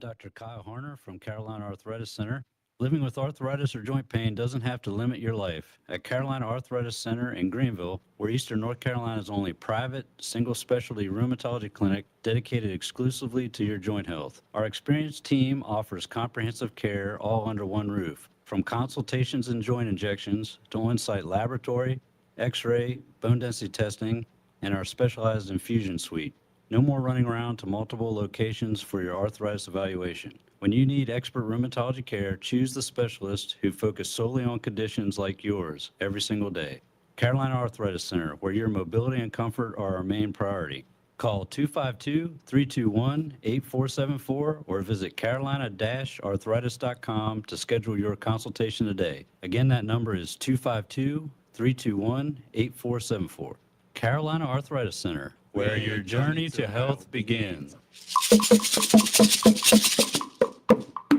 Dr. Kyle Horner from Carolina Arthritis Center. Living with arthritis or joint pain doesn't have to limit your life. At Carolina Arthritis Center in Greenville, we're Eastern North Carolina's only private, single specialty rheumatology clinic dedicated exclusively to your joint health. Our experienced team offers comprehensive care all under one roof. From consultations and joint injections to on-site laboratory, x-ray, bone density testing, and our specialized infusion suite. No more running around to multiple locations for your arthritis evaluation. When you need expert rheumatology care, choose the specialist who focus solely on conditions like yours every single day. Carolina Arthritis Center, where your mobility and comfort are our main priority. Call 252-321-8474 or visit carolina-arthritis.com to schedule your consultation today. Again, that number is 252-321-8474. Carolina Arthritis Center, where your journey to health begins.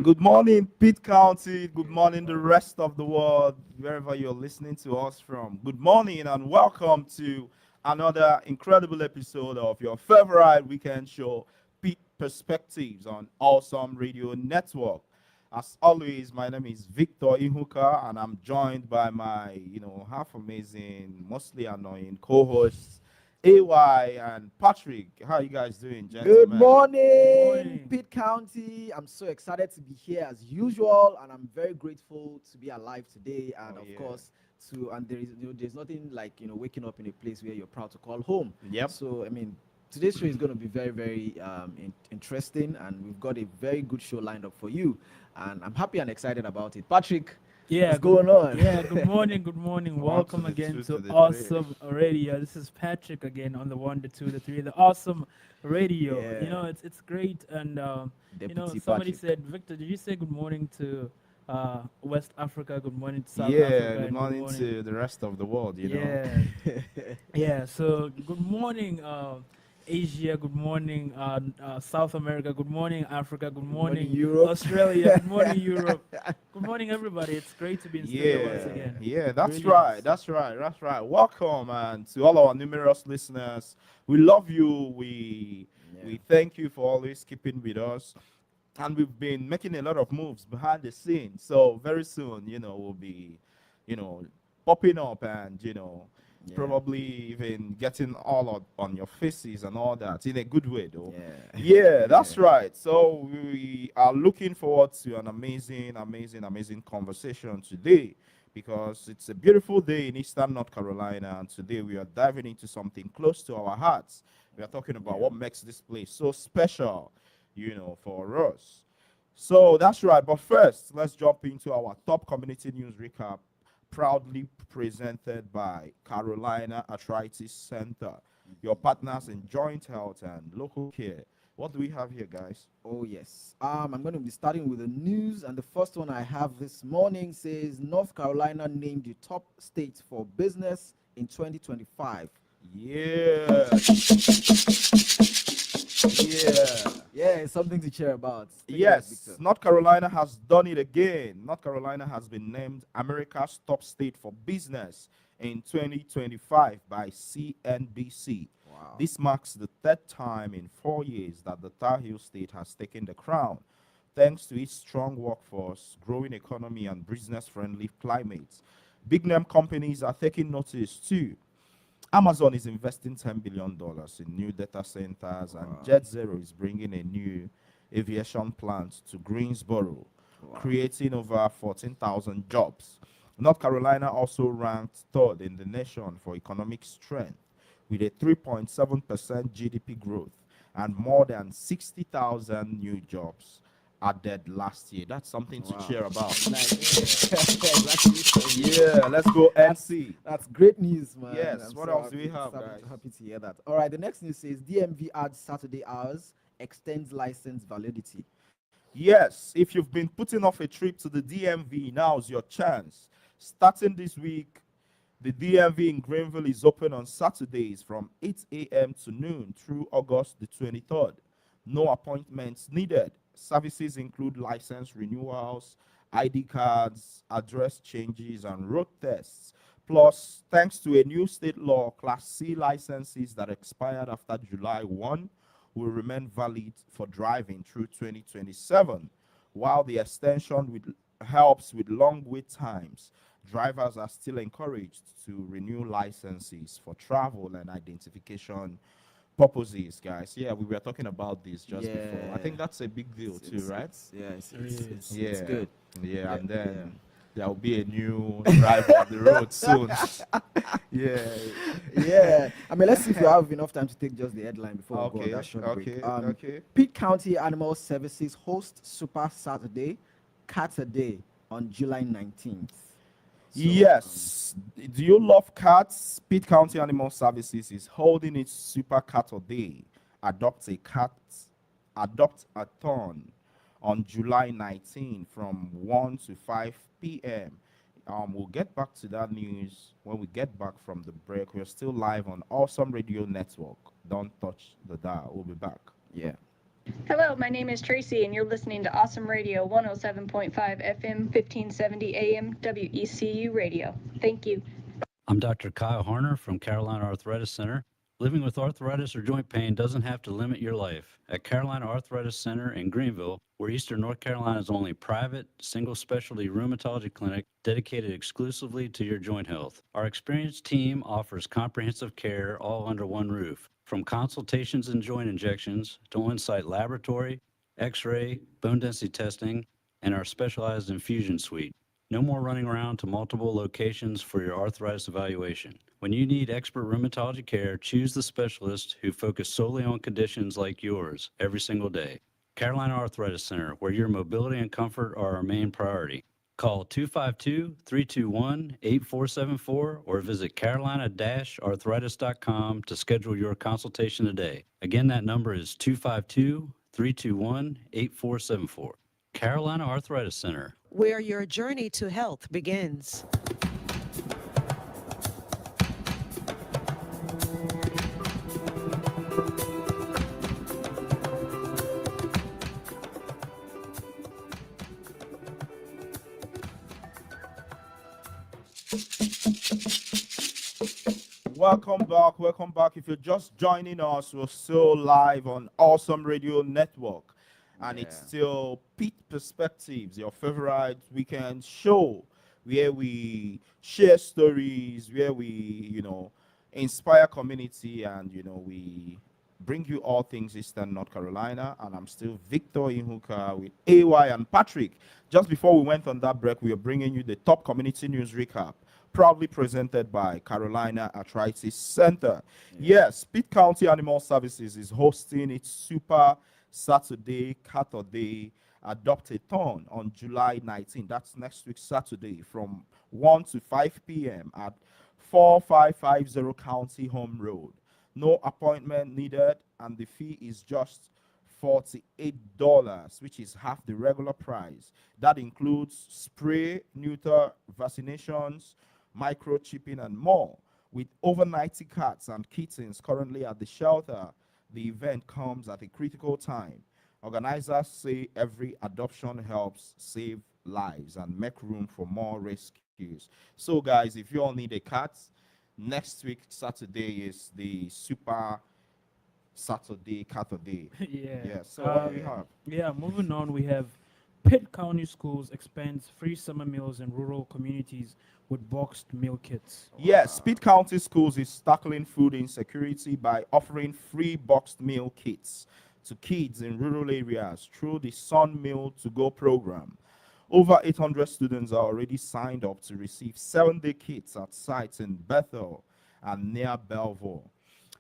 Good morning, Pitt County. Good morning, the rest of the world, wherever you're listening to us from. Good morning and welcome to another incredible episode of your favorite weekend show, Pitt Perspectives on Awesome Radio Network. As always, my name is Victor Ihuka, and I'm joined by my, half amazing, mostly annoying co-hosts, AY and Patrick. How are you guys doing, gentlemen? Good morning, morning. Pitt County. I'm so excited to be here as usual, and I'm very grateful to be alive today. And of course, there's nothing like waking up in a place where you're proud to call home. Yep. So today's show is going to be very, very interesting, and we've got a very good show lined up for you. And I'm happy and excited about it. Patrick, what's going on? Yeah, good morning, good morning. Welcome to the again two to to the Awesome Radio. This is Patrick again on the 1, the 2, the 3, the Awesome Radio. Yeah. It's great. And, Deputy somebody Patrick. said, Victor, did you say good morning to West Africa? Good morning to South Yeah, Africa? good and morning to the rest of the world, Yeah. Yeah, so good morning, Asia. Good morning, South America. Good morning, Africa. Good morning, Europe. Australia. Good morning, Europe. Good morning, everybody. It's great to be in studio once again. Yeah, that's Really right. is. That's right. That's right. Welcome, and to all our numerous listeners, we love you. We thank you for always keeping with us, and we've been making a lot of moves behind the scenes. So very soon, we'll be, you know, popping up and probably even getting all on your faces and all that in a good way, though. Yeah, that's right. So we are looking forward to an amazing, amazing, amazing conversation today because it's a beautiful day in Eastern North Carolina, and today we are diving into something close to our hearts. We are talking about what makes this place so special, for us. So that's right. But first, let's jump into our top community news recap, proudly presented by Carolina Arthritis Center, your partners in joint health and local care. What do we have here, guys? Oh yes. I'm going to be starting with the news, and the first one I have this morning says North Carolina named the top state for business in 2025. Yeah. Yeah. Yeah, it's something to cheer about. Take it away, Yes, Victor. North Carolina has done it again. North Carolina has been named America's top state for business in 2025 by CNBC. Wow. This marks the third time in 4 years that the Tar Heel state has taken the crown, thanks to its strong workforce, growing economy, and business-friendly climate. Big name companies are taking notice too. Amazon is investing $10 billion in new data centers, and Jet Zero is bringing a new aviation plant to Greensboro, creating over 14,000 jobs. North Carolina also ranked third in the nation for economic strength, with a 3.7% GDP growth and more than 60,000 new jobs added last year. That's something to cheer about. Yeah, let's go and see. That's great news, man. Yes, I'm what so else do we have, happy- guys? Happy to hear that. All right, the next news says DMV adds Saturday hours, extends license validity. Yes, if you've been putting off a trip to the DMV, now's your chance. Starting this week, the DMV in Greenville is open on Saturdays from 8 a.m. to noon through August the 23rd. No appointments needed. Services include license renewals, ID cards, address changes, and road tests. Plus, thanks to a new state law, Class C licenses that expired after July 1 will remain valid for driving through 2027, while the extension helps with long wait times. Drivers are still encouraged to renew licenses for travel and identification purposes, guys. Yeah, we were talking about this just before. I think Yeah. that's a big deal too, right? Yeah, it's Yeah, good. yeah, Yeah, and yeah. then there will be a new driver on the road soon. Yeah. Yeah. I mean, let's see if we have enough time to take just the headline before we go on that Okay, short break. okay, okay. Pitt County Animal Services hosts Super Saturday, Cat a Day on July 19th. So, Yes. Do you love cats? Pitt County Animal Services is holding its Super Cattle Day. Adopt a cat, adopt a ton on July 19 from 1 to 5 p.m. We'll get back to that news when we get back from the break. We're still live on Awesome Radio Network. Don't touch the dial. We'll be back. yeah. Hello, my name is Tracy, and you're listening to Awesome Radio 107.5 FM, 1570 AM, WECU Radio. Thank you. I'm Dr. Kyle Harner from Carolina Arthritis Center. Living with arthritis or joint pain doesn't have to limit your life. At Carolina Arthritis Center in Greenville, we're Eastern North Carolina's only private, single specialty rheumatology clinic dedicated exclusively to your joint health. Our experienced team offers comprehensive care all under one roof. From consultations and joint injections to on-site laboratory, x-ray, bone density testing, and our specialized infusion suite. No more running around to multiple locations for your arthritis evaluation. When you need expert rheumatology care, choose the specialist who focus solely on conditions like yours every single day. Carolina Arthritis Center, where your mobility and comfort are our main priority. Call 252-321-8474 or visit carolina-arthritis.com to schedule your consultation today. Again, that number is 252-321-8474. Carolina Arthritis Center. Where your journey to health begins. Welcome back. Welcome back. If you're just joining us, we're still live on Awesome Radio Network. And it's Yeah. still Pitt Perspectives, your favorite weekend show where we share stories, where we, inspire community and, we bring you all things Eastern North Carolina. And I'm still Victor Ihuka with AY and Patrick. Just before we went on that break, we are bringing you the top community news recap, proudly presented by Carolina Arthritis Center. Yes, Pitt County Animal Services is hosting its Super Saturday Cattle Day Adopt-a-thon on July 19. That's next week Saturday from 1 to 5 p.m. at 4550 County Home Road. No appointment needed, and the fee is just $48, which is half the regular price. That includes spray, neuter, vaccinations, microchipping, and more. With over 90 cats and kittens currently at the shelter, the event comes at a critical time. Organizers say every adoption helps save lives and make room for more rescues. So, guys, if you all need a cat, next week, Saturday, is the Super Saturday Cattle Day. Yeah. Yeah, so what do we Uh, have? Yeah, moving on, we have Pitt County Schools expands free summer meals in rural communities with boxed meal kits. Yes, Pitt County Schools is tackling food insecurity by offering free boxed meal kits to kids in rural areas through the Sun Meal to Go program. Over 800 students are already signed up to receive 7-day kits at sites in Bethel and near Belleville.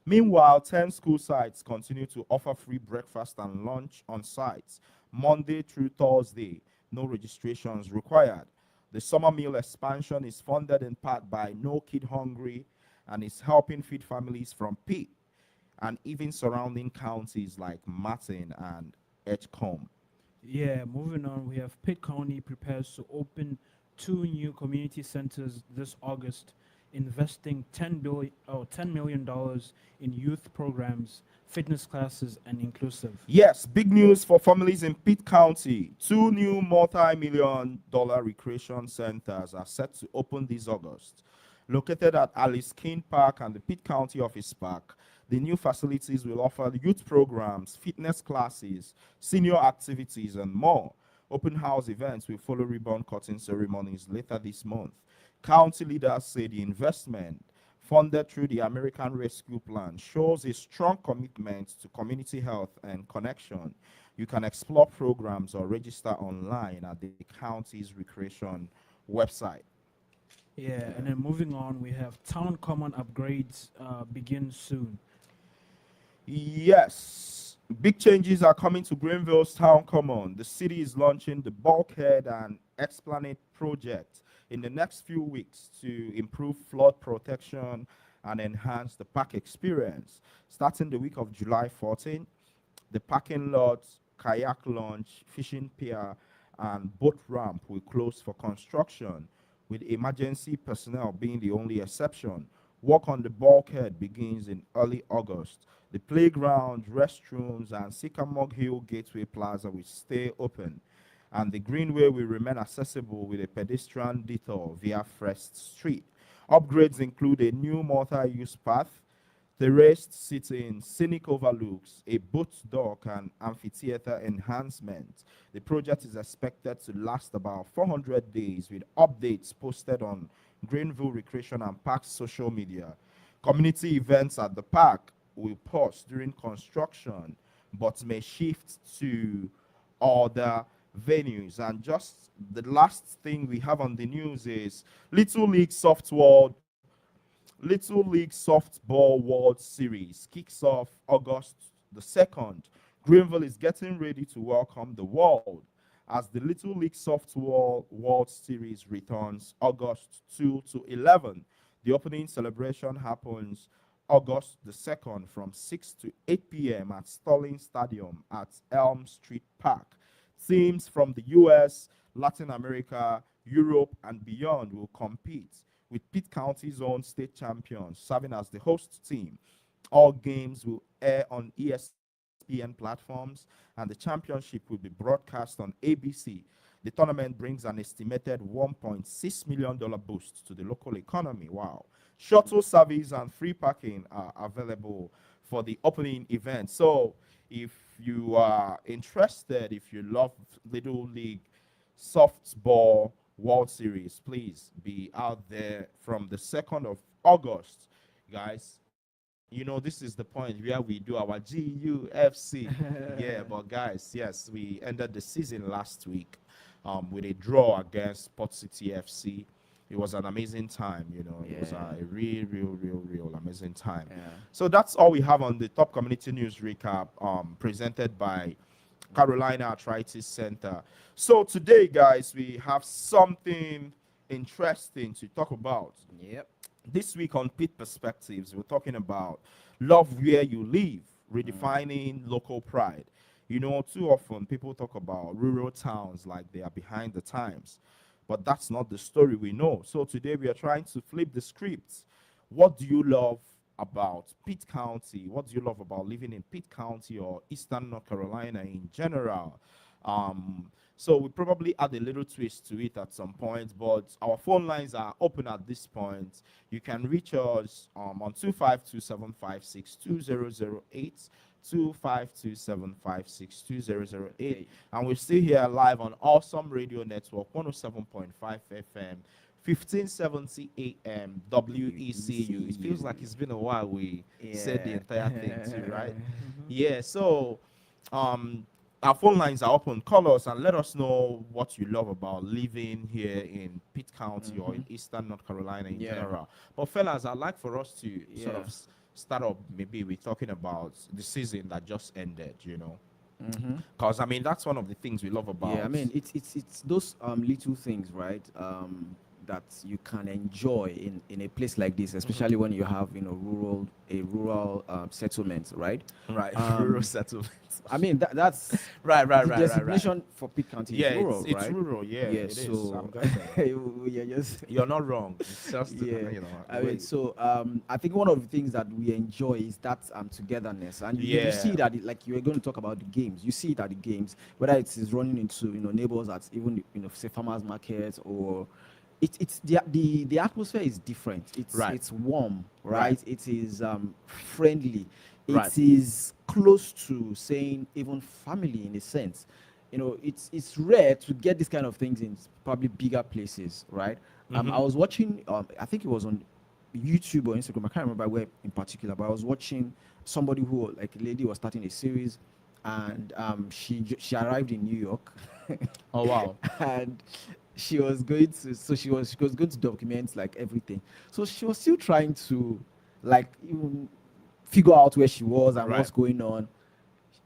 Meanwhile, 10 school sites continue to offer free breakfast and lunch on sites Monday through Thursday. No registrations required. The summer meal expansion is funded in part by No Kid Hungry and is helping feed families from Pitt and even surrounding counties like Martin and Edgecombe. Yeah, moving on, we have Pitt County prepares to open 2 new community centers this August, investing $10 million in youth programs, fitness classes, and inclusive. Yes, big news for families in Pitt County. 2 new multi-million-dollar recreation centers are set to open this August. Located at Alice King Park and the Pitt County Office Park, The new facilities will offer youth programs, fitness classes, senior activities, and more. Open house events will follow ribbon cutting ceremonies later this month. County leaders say the investment, funded through the American Rescue Plan, shows a strong commitment to community health and connection. You can explore programs or register online at the county's recreation website. Yeah, and then moving on, we have town common upgrades begin soon. Yes, big changes are coming to Greenville's Town Common. The city is launching the Bulkhead and Esplanade project in the next few weeks to improve flood protection and enhance the park experience. Starting the week of July 14th, the parking lot, kayak launch, fishing pier, and boat ramp will close for construction, with emergency personnel being the only exception. Work on the bulkhead begins in early August. The playground, restrooms, and Sycamore Hill Gateway Plaza will stay open, and the Greenway will remain accessible with a pedestrian detour via First Street. Upgrades include a new multi-use path, terraced seating, scenic overlooks, a boat dock, and amphitheater enhancement. The project is expected to last about 400 days with updates posted on Greenville Recreation and Parks social media. Community events at the park will pause during construction but may shift to other venues. And just the last thing we have on the news is Little League Softball World Series kicks off August the 2nd. Greenville is getting ready to welcome the world as the Little League Softball World Series returns August 2 to 11. The opening celebration happens August the 2nd from 6 to 8 p.m. at Sterling Stadium at Elm Street Park. Teams from the US, Latin America, Europe, and beyond will compete, with Pitt County's own state champions serving as the host team. All games will air on ESPN platforms, and the championship will be broadcast on ABC. The tournament brings an estimated $1.6 million boost to the local economy. Wow. Shuttle service and free parking are available for the opening event. So if you are interested, if you love Little League Softball World Series, please be out there from the 2nd of August, guys. You know, this is the point where we do our GUFC. Yeah, but guys, yes, we ended the season last week with a draw against Port City FC. It was an amazing time, you know. It was a real amazing time. Yeah. So that's all we have on the top community news recap, presented by Carolina Arthritis Center. So today, guys, we have something interesting to talk about. Yep. This week on Pitt Perspectives, we're talking about love where you live, redefining local pride. You know, too often people talk about rural towns like they are behind the times, but that's not the story we know. So today we are trying to flip the script. What do you love about Pitt County? What do you love about living in Pitt County or Eastern North Carolina in general? So we probably add a little twist to it at some point, but our phone lines are open at this point. You can reach us on 252-756-2008, 252-756-2008, and we're still here live on Awesome Radio Network, 107.5 FM, 1570 AM, WECU. It feels like it's been a while we said the entire thing too, right? Yeah, so our phone lines are open. Call us and let us know what you love about living here in Pitt County or in Eastern North Carolina in general. But fellas, I'd like for us to sort of start up maybe with talking about the season that just ended, you know. Because I mean that's one of the things we love about. Yeah, I mean it's those little things, right? That you can enjoy in a place like this, especially when you have rural settlement, right? Right, rural settlement. I mean that's right. the designation for Pitt County Yeah, is rural, it's right? rural. Yeah, Yeah, it is. so You're not wrong. It's just I mean, so I think one of the things that we enjoy is that togetherness, and you see that like you were going to talk about the games. You see it at the games, whether it is running into neighbors at even say farmers markets or it's the atmosphere is different. Right. It's warm, Right. right? It is friendly. Right. It is close to saying even family in a sense. You know, it's rare to get these kind of things in probably bigger places, right? I was watching, I think it was on YouTube or Instagram. I can't remember where in particular, but I was watching somebody who, like, a lady was starting a series, and she arrived in New York. Oh wow. And she was going to, so she was going to document like everything. So she was still trying to, like, even figure out where she was and Right. what's going on.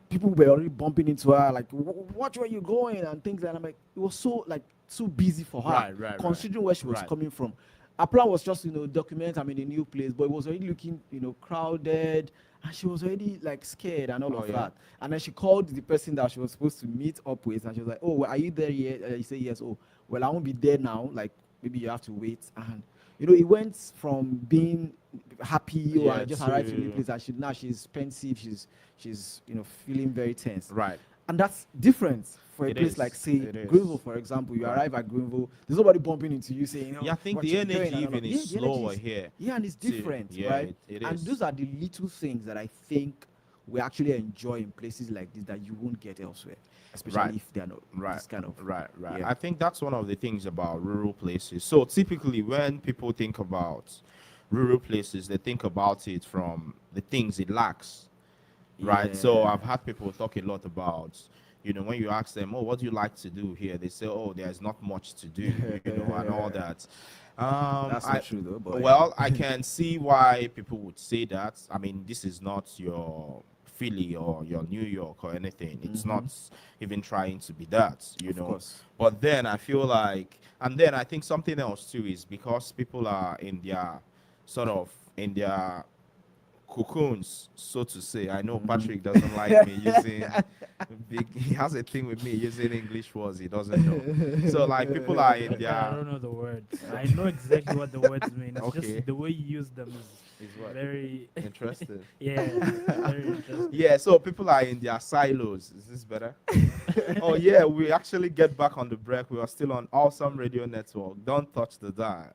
People were already bumping into her, like, watch where you going and things. And I'm like, it was so, like, so busy for her, Right. considering where she was Right. coming from. Her plan was just, document I'm in a new place, but it was already looking, crowded, and she was already like scared and all Oh, of yeah. that. And then she called the person that she was supposed to meet up with, and she was like, "Oh, well, are you there yet?" He said, "Yes." "Oh, well, I won't be there now. Like, maybe you have to wait." And it went from being happy, "Oh, I Yeah, just arrived to a new to- place," and now she's pensive. She's feeling very tense. Right. And that's different for a It place is. like, say, It is. Greenville, for example. You Right. arrive at Greenville, there's nobody bumping into you saying, Yeah, I think what the you doing, energy and all even of- is yeah, the energy slower is- here. Yeah, and it's too. different, Yeah, right? it And is. those are the little things that I think we actually enjoy in places like this that you won't get elsewhere, especially Right. if they're not Right. this kind of. Right. Yeah. I think that's one of the things about rural places. So typically when people think about rural places, they think about it from the things it lacks. Right. So Yeah. I've had people talk a lot about, when you ask them, "Oh, what do you like to do here?" They say, "Oh, there's not much to do," and all that. That's I not true though, but well, I can see why people would say that. I mean, this is not your Philly or your New York or anything. It's not even trying to be that, Of course. But then I feel like, and then I think something else too is because people are in their sort of in their cocoons, so to say. I know Patrick doesn't like me using big. He has a thing with me using English words he doesn't know. So like people are in I their don't know the words. I know exactly what the words mean. It's Okay. just the way you use them is what very interesting. yeah, very interesting. Yeah, so people are in their silos. Is this better? Oh yeah, we actually get back on the break. We are still on Awesome Radio Network. Don't touch the dial.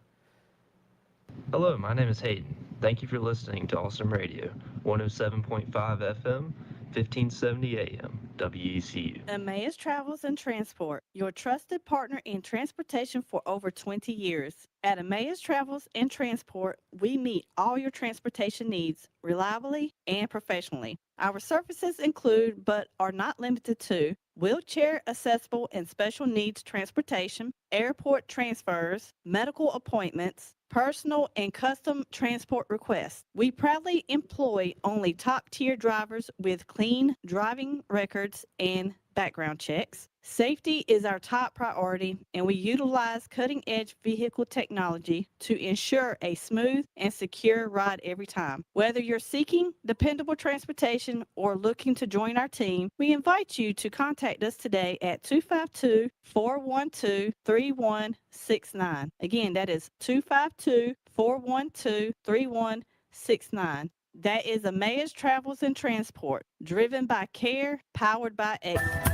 Hello, my name is Hayden. Thank you for listening to Awesome Radio, 107.5 FM, 1570 AM, WECU. Emmaus Travels and Transport, your trusted partner in transportation for over 20 years. At Emmaus Travels and Transport, we meet all your transportation needs reliably and professionally. Our services include, but are not limited to, wheelchair accessible and special needs transportation, airport transfers, medical appointments, personal and custom transport requests. We proudly employ only top-tier drivers with clean driving records and background checks. Safety is our top priority, and we utilize cutting-edge vehicle technology to ensure a smooth and secure ride every time. Whether you're seeking dependable transportation or looking to join our team, we invite you to contact us today at 252-412-3169. Again, that is 252-412-3169. That is Emmaus Travels and Transport, driven by care, powered by excellence.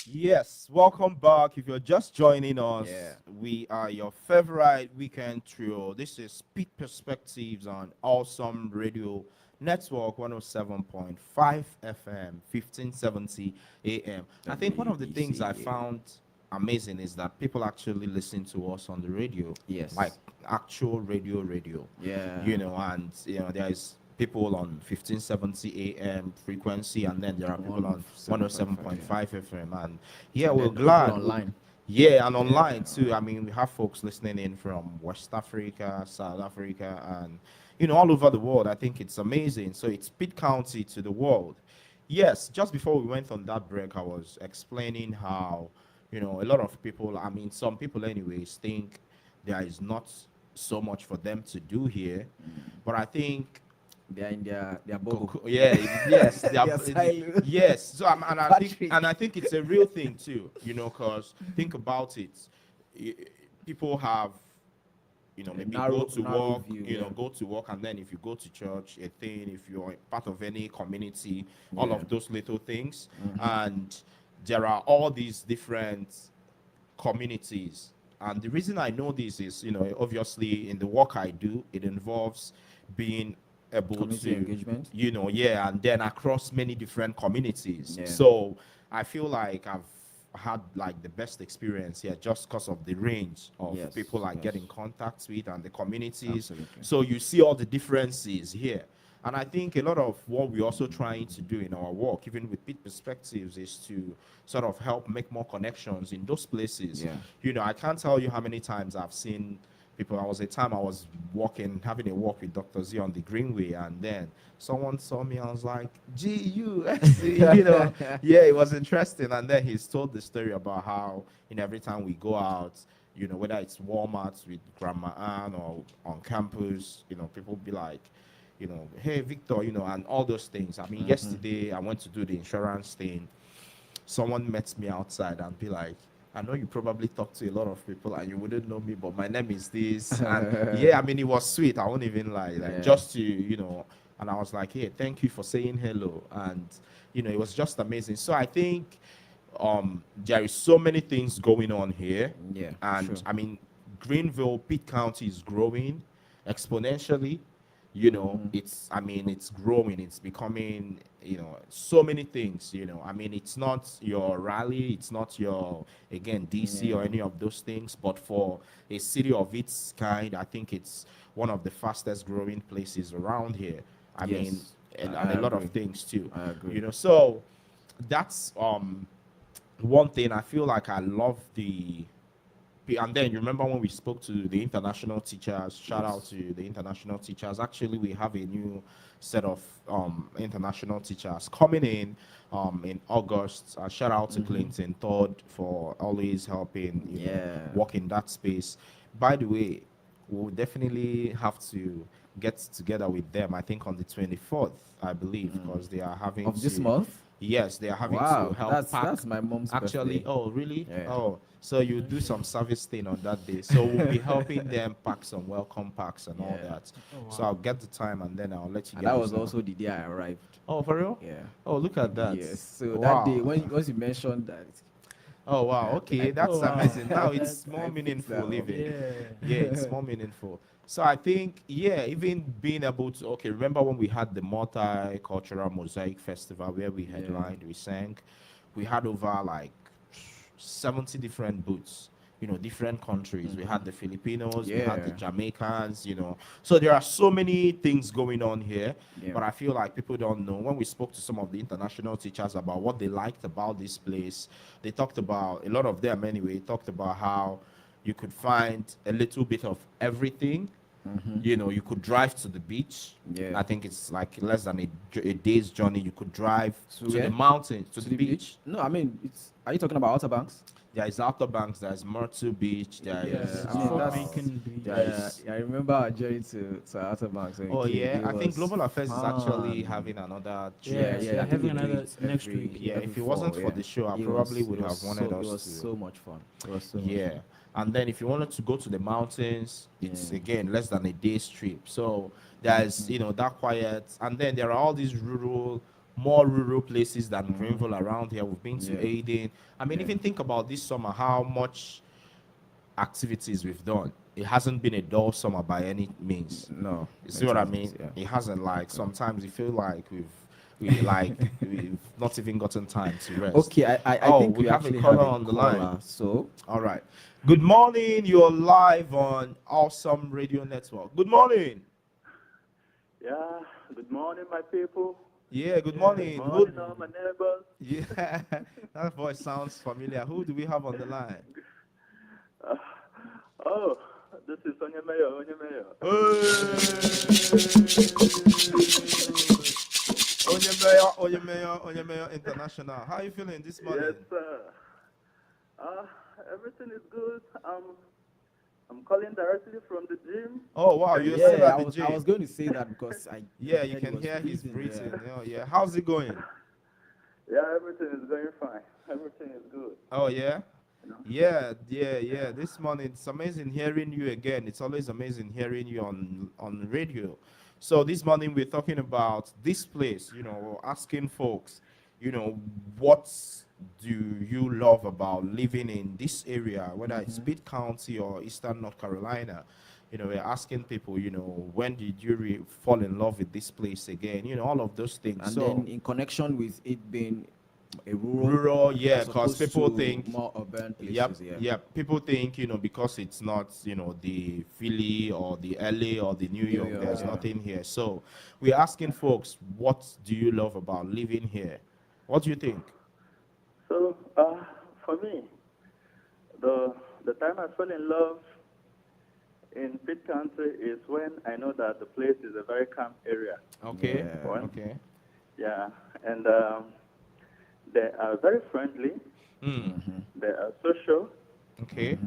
Yes, welcome back. If you're just joining us, Yeah. we are your favorite weekend trio. This is Speed Perspectives on Awesome Radio Network 107.5 FM, 1570 AM. I think one of the things I WECU. found amazing is that people actually listen to us on the radio. Yes. Like actual radio. Yeah. And there is people on 1570 AM frequency, and then there are people on 107.5 FM. And yeah, And we're then people glad. online. Yeah, and online too. I mean, we have folks listening in from West Africa, South Africa, and all over the world. I think it's amazing. So it's Pitt County to the world. Yes, just before we went on that break, I was explaining how, a lot of people, I mean, some people anyways, think there is not so much for them to do here. But I think They're in their bubble. Yeah, yes, they are, Their silo. yes. So Patrick. I think it's a real thing too. Cause think about it. I- People have, maybe go to narrow work, view, yeah. go to work, and then if you go to church, a thing. If you're part of any community, all Yeah. of those little things, and there are all these different communities. And the reason I know this is, obviously in the work I do, it involves being able Community to, engagement. yeah, and then across many different communities. Yeah. So I feel like I've had like the best experience here just because of the range of Yes, people I get yes. in contact with and the communities. Absolutely. So you see all the differences here. And I think a lot of what we're also trying to do in our work, even with Pitt Perspectives, is to sort of help make more connections in those places. Yeah. I can't tell you how many times I've seen people. I was having a walk with Dr. Z on the Greenway, and then someone saw me. I was like, GUS, yeah, it was interesting. And then he's told the story about how, every time we go out, whether it's Walmart with Grandma Ann or on campus, people be like, hey, Victor, and all those things. I mean, yesterday I went to do the insurance thing. Someone met me outside and be like, I know you probably talk to a lot of people and you wouldn't know me, but my name is this. And yeah, I mean, it was sweet. I won't even lie. Like, Yeah. just to, and I was like, hey, thank you for saying hello. And, it was just amazing. So I think there is so many things going on here. Yeah, And sure. I mean, Greenville, Pitt County is growing exponentially. It's growing, it's becoming, so many things. I mean, it's not your Raleigh, it's not your, again, DC or Yeah. any of those things, but for a city of its kind, I think it's one of the fastest growing places around here. I mean, Yes, and I a lot of agree. things too. I agree. So that's one thing. I feel like I love and then you remember when we spoke to the international teachers. Shout out Yes. to the international teachers. Actually, we have a new set of international teachers coming in August. Shout out to Clinton Todd for always helping Yeah. work in that space. By the way, we'll definitely have to get together with them, I think on the 24th, I believe, because they are having Of this to, month? yes, they are having Wow, to help that's pack. that's my mom's Actually, birthday. oh really? Yeah. Oh, so you do some service thing on that day. So we'll be helping them pack some welcome packs and all Yeah. that. Oh, So wow. I'll get the time and then I'll let you And get that the was time. also the day I arrived. Oh, for real? Yeah. Oh, look at that. Yes. So Wow. that day, once you mentioned that, Oh wow, okay, that's Oh, wow. amazing. Now That- it's more I picked meaningful, that up. even. Yeah. Yeah, it's more meaningful. So I think, yeah, even being able to, okay, remember when we had the Multicultural Mosaic Festival where we headlined, we sang, we had over like 70 different booths, different countries. We had the Filipinos, we had the Yeah. Jamaicans, So there are so many things going on here, Yeah. but I feel like people don't know. When we spoke to some of the international teachers about what they liked about this place, they talked about, a lot of them anyway, talked about how you could find a little bit of everything. You could drive to the beach. Yeah. I think it's like less than a day's journey. You could drive to where? the mountains, to the beach. No, I mean, are you talking about Outer Banks? There is Outer Banks, there's Myrtle Beach, there Yeah, is, there's I mean, Fort that's- Macon Beach. Yeah, I remember our journey to Outer Banks. oh yeah, I think Global Affairs is actually fun. having another trip. Yeah, Yeah, they're I think having they do another it next every- week. Yeah, every if it wasn't fall, for the show, I It probably was- would it have was wanted so, us It was to. so much fun. It was so much Yeah, fun. and then if you wanted to go to the mountains, it's Yeah. again less than a day's trip. So there's that quiet, and then there are all these more rural places than Greenville around here. We've been to Yeah. Aden. I mean, Yeah. even think about this summer, how much activities we've done. It hasn't been a dull summer by any means. No. You see what I it mean? hasn't, yeah. It hasn't. Like sometimes you feel like we've not even gotten time to rest. Okay, I Oh, think we have a actually caller have a on the line. caller. So, All right. Good morning. You're live on Awesome Radio Network. Good morning. Yeah, good morning, my people. Yeah. Good morning. Good morning, all my neighbors. Yeah, that voice sounds familiar. Who do we have on the line? Oh, this is Onye Mayo. Onye Mayor International. How are you feeling this morning? Yes, sir. Everything is good. I'm calling directly from the gym. Oh wow, Can you you're hear still me? at the I gym. was going to say that because I Yeah, heard you it can was hear his freezing, breathing. yeah. Oh yeah, how's it going? Yeah, everything is going fine. Everything is good. Oh yeah. You know? Yeah. This morning it's amazing hearing you again. It's always amazing hearing you on radio. So this morning we're talking about this place. We're asking folks, what do you love about living in this area, whether it's Pitt County or Eastern North Carolina. We're asking people, when did you fall in love with this place again? All of those things. And So then in connection with it being a rural, yeah, as because opposed people to think more urban Yep, places, yeah. yep. People think, because it's not, the Philly or the LA or the New York, York, there's yeah. nothing here. So we're asking folks, what do you love about living here? What do you think? So, for me, the time I fell in love in Pitt Country is when I know that the place is a very calm area. Okay, Yeah. One. okay. Yeah, and they are very friendly. They are social, Okay,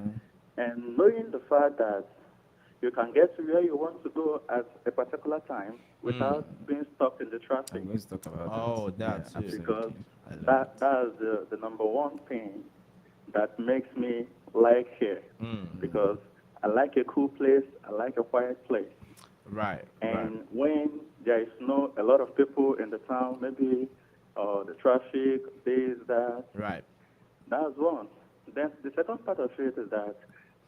and knowing the fact that you can get to where you want to go at a particular time without being stuck in the traffic. I'm going to talk about Oh, that. that's it. Because I love that's the number one thing that makes me like here. Because I like a cool place, I like a quiet place. Right, And when there is a lot of people in the town, maybe the traffic, this, that, right. that's one. Then the second part of it is that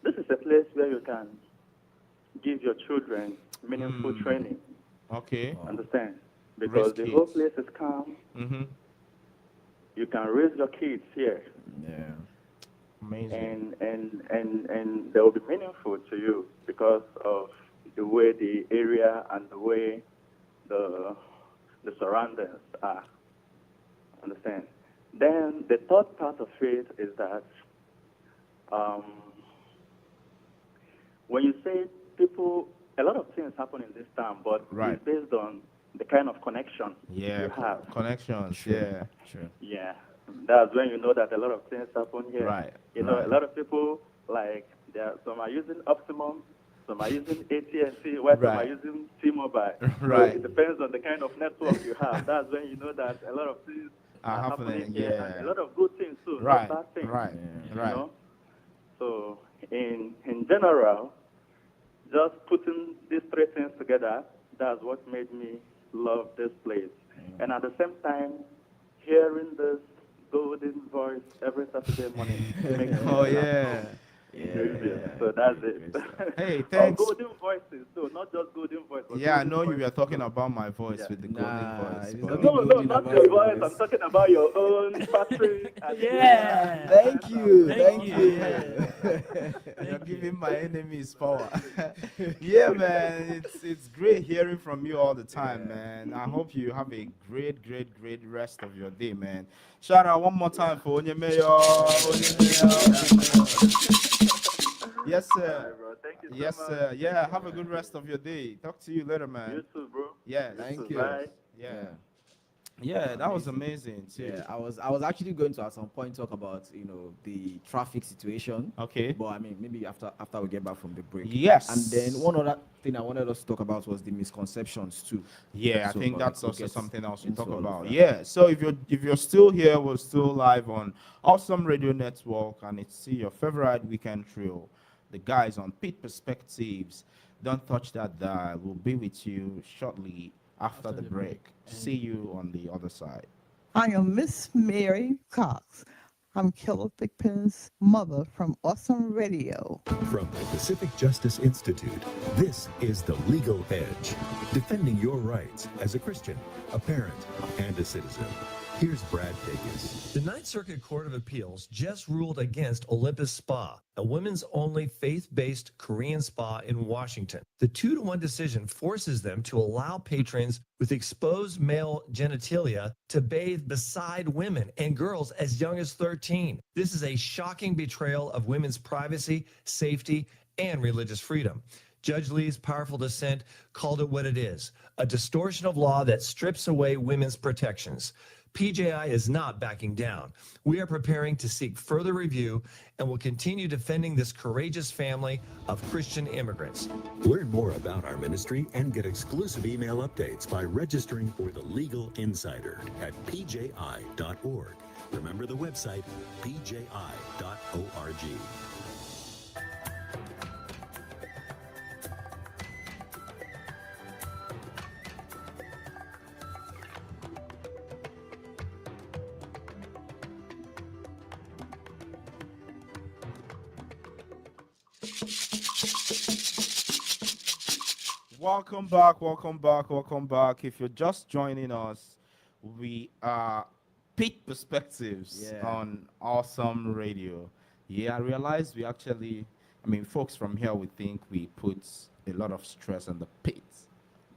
this is a place where you can give your children meaningful training. Okay. Understand? Because Raise the whole kids. place is calm. Mm-hmm. You can raise your kids here, Yeah. Amazing. and they will be meaningful to you because of the way the area and the way the surroundings are. Understand? Then the third part of it is that when you say people, a lot of things happen in this town, but Right. it's based on the kind of connection Yeah, you have. connections. Sure. Yeah. Sure. Yeah, that's when you know that a lot of things happen here. Right, You know, right. a lot of people, like, some are using Optimum, some are using AT&T, while some are Right. using T-Mobile. Right. So it depends on the kind of network you have. That's when you know that a lot of things Are are happening, happening here. yeah. And a lot of good things too, Right, not bad things. right, You right. know? So in general, just putting these three things together, that's what made me love this place. And at the same time, hearing this golden voice every Saturday morning makes me Oh laugh. yeah. So that's it. Hey, thanks. Golden voices, too, not just golden voice. But Yeah, I golden know you were voices, talking too. about my voice Yeah. with the Nah, golden voice. it's but- not No, golden not about your your voice. voice. I'm talking about your own Patrick. And Yeah. Thank you. Thank Thank you. you. You're giving my enemies power. Yeah, man, it's great hearing from you all the time, man. I hope you have a great rest of your day, man. Shout out one more time for Onyemeyo. Yes, All sir. right, bro. Thank you so Yes, much. sir. Yeah, have a good rest of your day. Talk to you later, man. You too, bro. Yes. Thank too. you. Bye. Yeah. Yeah, that was amazing too. Yeah, I was actually going to at some point talk about the traffic situation. Okay. But I mean maybe after we get back from the break. Yes. And then one other thing I wanted us to talk about was the misconceptions too. Yeah, I So, think that's we'll also get something else we into talk all of about. that. Yeah. So if you're still here, we're still live on Awesome Radio Network, and it's your favorite weekend trio, the guys on Pitt Perspectives. Don't touch that dial. We'll be with you shortly after the break. See you on the other side. I am Miss Mary Cox. I'm Killer Thigpen's mother from Awesome Radio. From the Pacific Justice Institute, this is The Legal Edge, defending your rights as a Christian, a parent, and a citizen. Here's Brad Dacus. The Ninth Circuit Court of Appeals just ruled against Olympus Spa, a women's-only faith-based Korean spa in Washington. The 2-to-1 decision forces them to allow patrons with exposed male genitalia to bathe beside women and girls as young as 13. This is a shocking betrayal of women's privacy, safety, and religious freedom. Judge Lee's powerful dissent called it what it is, a distortion of law that strips away women's protections. PJI is not backing down. We are preparing to seek further review and will continue defending this courageous family of Christian immigrants. Learn more about our ministry and get exclusive email updates by registering for the Legal Insider at pji.org. Remember the website, pji.org. Welcome back, welcome back, welcome back. If you're just joining us, we are Pitt Perspectives Yeah. on Awesome Radio. Yeah, I realized we actually, I mean, folks from here, we think we put a lot of stress on the Pitt.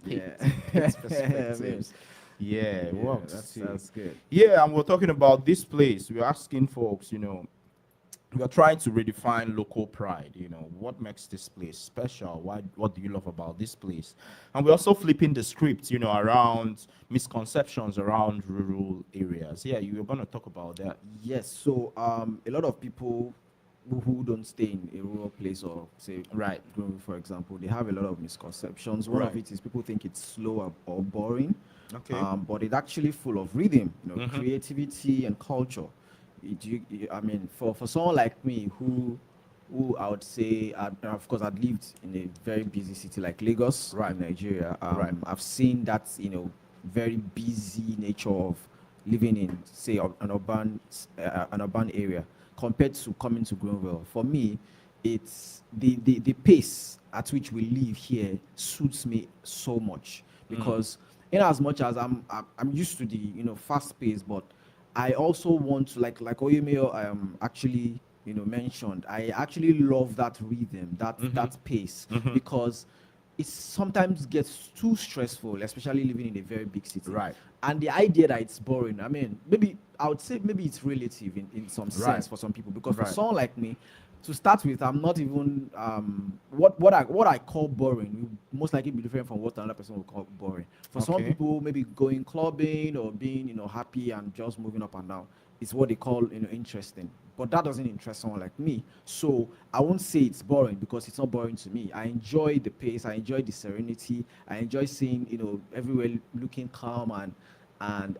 Pitt, Yeah. Pitt Perspectives. Yeah, it Yeah, works. that's too. good. Yeah, and we're talking about this place. We're asking folks, we are trying to redefine local pride. What makes this place special? What do you love about this place? And we're also flipping the script, around misconceptions around rural areas. Yeah, you were going to talk about that. Yes. So a lot of people who don't stay in a rural place or say Right. Greenville, for example, they have a lot of misconceptions. One of Right. it is people think it's slow or boring. Okay. But it's actually full of rhythm, Mhm. creativity and culture. I mean, for someone like me who I would say, of course, I've lived in a very busy city like Lagos, Right. in Nigeria. Right. I've seen that, very busy nature of living in, say, an urban area compared to coming to Greenville. For me, it's the pace at which we live here suits me so much because in as much as I'm used to the fast pace, but I also want to like Oyemeo actually mentioned. I actually love that rhythm, that pace because it sometimes gets too stressful, especially living in a very big city. Right. And the idea that it's boring, I mean, maybe I would say maybe it's relative in some sense Right. for some people because Right. for someone like me, to start with, I'm not even what I call boring will most likely be different from what another person will call boring. For some Okay. people, maybe going clubbing or being happy and just moving up and down is what they call interesting. But that doesn't interest someone like me. So I won't say it's boring because it's not boring to me. I enjoy the pace. I enjoy the serenity. I enjoy seeing everywhere looking calm and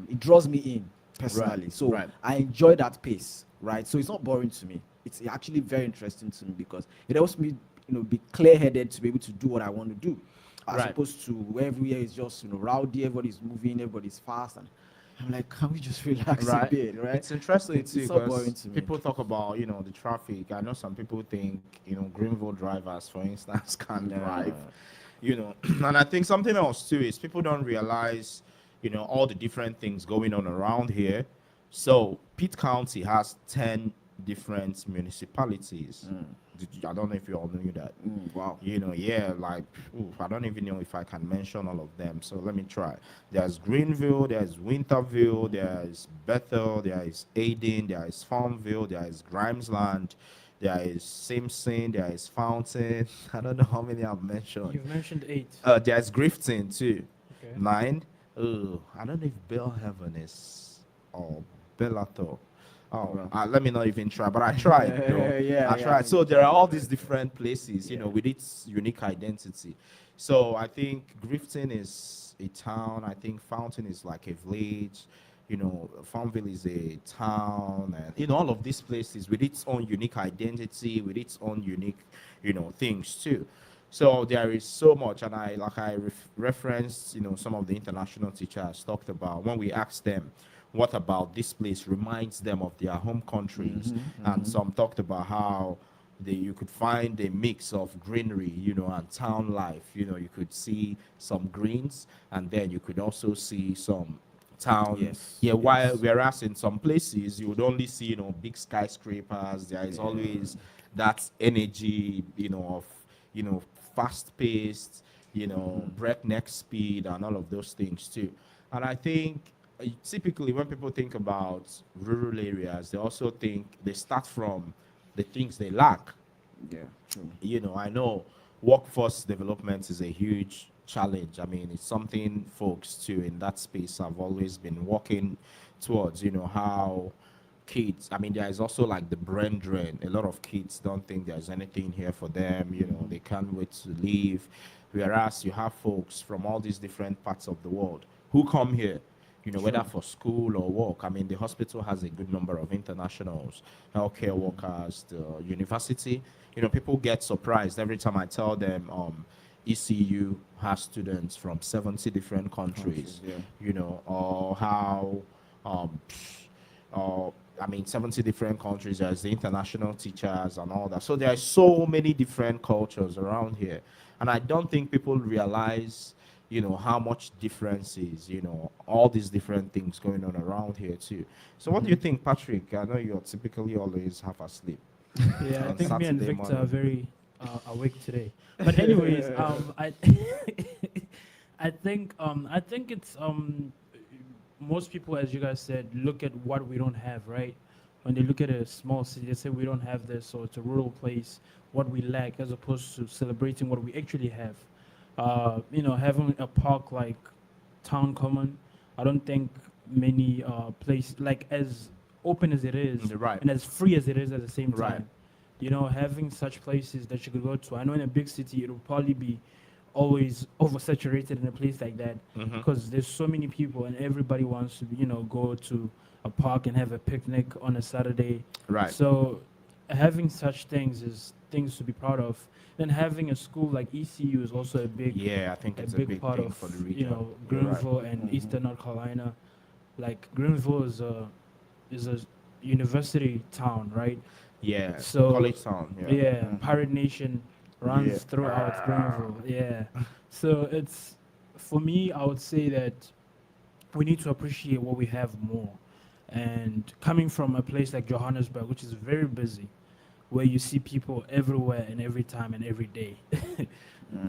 it draws me in personally. Right, So right. I enjoy that pace, right? So it's not boring to me. It's actually very interesting to me because it helps me, be clear-headed to be able to do what I want to do, as Right. opposed to where everywhere is just, rowdy, everybody's moving, everybody's fast, and I'm like, can we just relax a Right. bit, right? It's interesting It's too not boring because to me. people talk about the traffic. I know some people think Greenville drivers, for instance, can drive. And I think something else too is people don't realize all the different things going on around here. So Pitt County has 10 different municipalities. I don't know if you all knew that. Wow. Yeah, like I don't even know if I can mention all of them. So let me try. There's Greenville, there's Winterville, there's Bethel, there is Aden, there is Farmville, there is Grimesland, there is Simpson, there is Fountain. I don't know how many I've mentioned. You've mentioned 8. There's Grifton too. Okay. 9. I don't know if Bellhaven is or Bellator. Let me not even try, but I tried. I tried. So there are all these different places, with its unique identity. So I think Grifton is a town. I think Fountain is like a village. Farmville is a town, and all of these places with its own unique identity, with its own unique, things too. So there is so much, and I referenced, some of the international teachers talked about when we asked them, what about this place reminds them of their home countries, and some talked about how you could find a mix of greenery, and town life. You could see some greens, and then you could also see some town. Yes, Whereas in some places you would only see big skyscrapers. There is always that energy of fast paced, breakneck speed and all of those things too. And I think typically when people think about rural areas, they also think they start from the things they lack. Yeah, true. I know workforce development is a huge challenge. I mean, it's something folks too in that space have always been working towards, how kids, I mean, there is also like the brain drain. A lot of kids don't think there's anything here for them, they can't wait to leave. Whereas you have folks from all these different parts of the world who come here, whether for school or work. I mean, the hospital has a good number of internationals, healthcare workers, the university. People get surprised every time I tell them ECU has students from 70 different countries, or how, I mean, 70 different countries, there's the international teachers and all that. So there are so many different cultures around here. And I don't think people realize, how much difference is, all these different things going on around here too. So what do you think, Patrick? I know you're typically always half asleep. Yeah, I on think me and Saturday Victor are morning. very awake today. But anyways, I I think it's most people, as you guys said, look at what we don't have, right? When they look at a small city, they say we don't have this, so it's a rural place, what we lack, as opposed to celebrating what we actually have. Having a park like Town Common, I don't think many places, like as open as it is, Right. and as free as it is at the same time. Right. Having such places that you could go to. I know in a big city, it'll probably be always oversaturated in a place like that because there's so many people and everybody wants to, go to a park and have a picnic on a Saturday. Right. So having such things is things to be proud of. Then having a school like ECU is also a big, Yeah, I think it's a big part thing of, for the region. You're right. Greenville and Eastern North Carolina. Like Greenville is a university town, right? Yeah, So college town. Yeah. Pirate Nation runs Yeah. throughout Greenville. Yeah. So it's, for me, I would say that we need to appreciate what we have more. And coming from a place like Johannesburg, which is very busy, where you see people everywhere and every time and every day,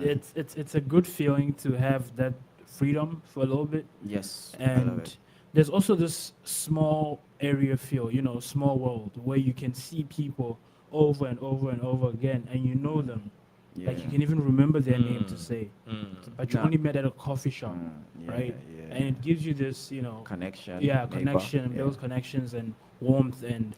it's a good feeling to have that freedom for a little bit. Yes, I love And it. there's also this small area feel, small world where you can see people over and over and over again and you know them. Like you can even remember their name to say, but you Nah. only met at a coffee shop, Yeah, right? yeah. And it gives you this, Connection. yeah, neighbor. connection, Yeah. builds connections and warmth and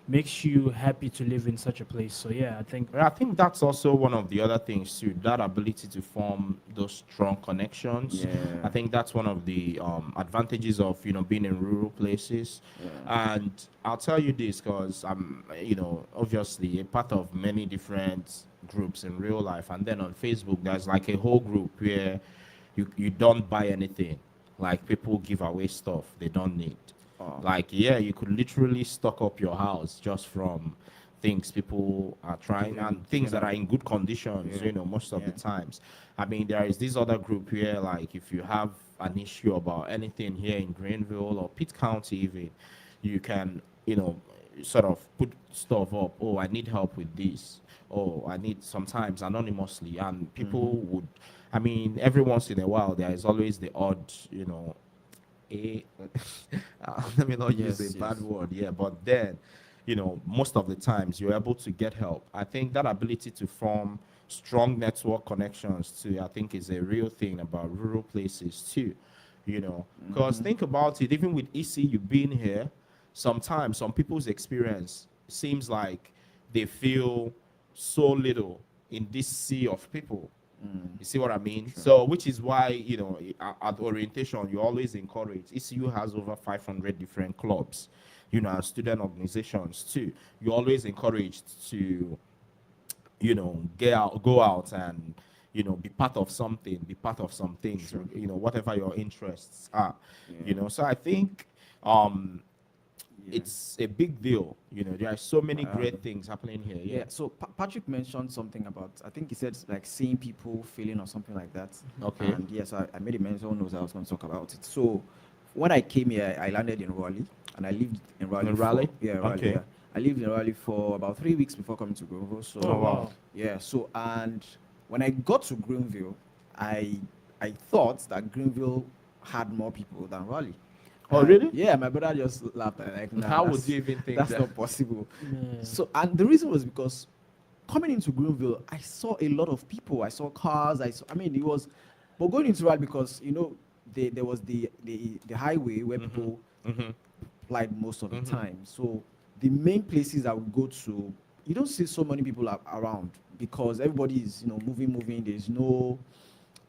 makes you happy to live in such a place. So yeah, I think I think that's also one of the other things too, that ability to form those strong connections. Yeah. I think that's one of the advantages of being in rural places. And I'll tell you this because I'm obviously a part of many different groups in real life, and then on Facebook there's like a whole group where you don't buy anything, like people give away stuff they don't need. Like, yeah, you could literally stock up your house just from things people are trying and things that are in good conditions, most of the times. I mean, there is this other group where, like, if you have an issue about anything here in Greenville or Pitt County, even, you can, sort of put stuff up. Oh, I need help with this. Oh, I need sometimes anonymously. And people would, I mean, every once in a while, there is always the odd, let me not use Yes, a bad yes. word, but then, most of the times you're able to get help. I think that ability to form strong network connections too, I think is a real thing about rural places too, because think about it, even with ECU being here, sometimes some people's experience seems like they feel so little in this sea of people. You see what I mean? So, which is why, at orientation, you always encourage. ECU has over 500 different clubs, and student organizations too. You always encouraged to, go out and, be part of something, be part of some things, whatever your interests are, So I think, it's a big deal. There are so many great things happening here. Yeah. So Patrick mentioned something about, I think he said like seeing people feeling or something like that. Okay. And yes, I made a mention. Who knows I was going to talk about it. So when I came here, I landed in Raleigh, and I lived in Raleigh. In Raleigh? Yeah, Raleigh. Okay. Yeah. I lived in Raleigh for about 3 weeks before coming to Greenville. So Oh, wow. yeah. So and when I got to Greenville, I thought that Greenville had more people than Raleigh. Oh, really? Yeah, my brother just laughed at like, nah, How would that's- you even think that's that? not possible? Yeah. So, and the reason was because coming into Greenville, I saw a lot of people. I saw cars. I mean, it was But going into that because there was the highway where people applied most of the time. So the main places that we go to, you don't see so many people around because everybody is moving.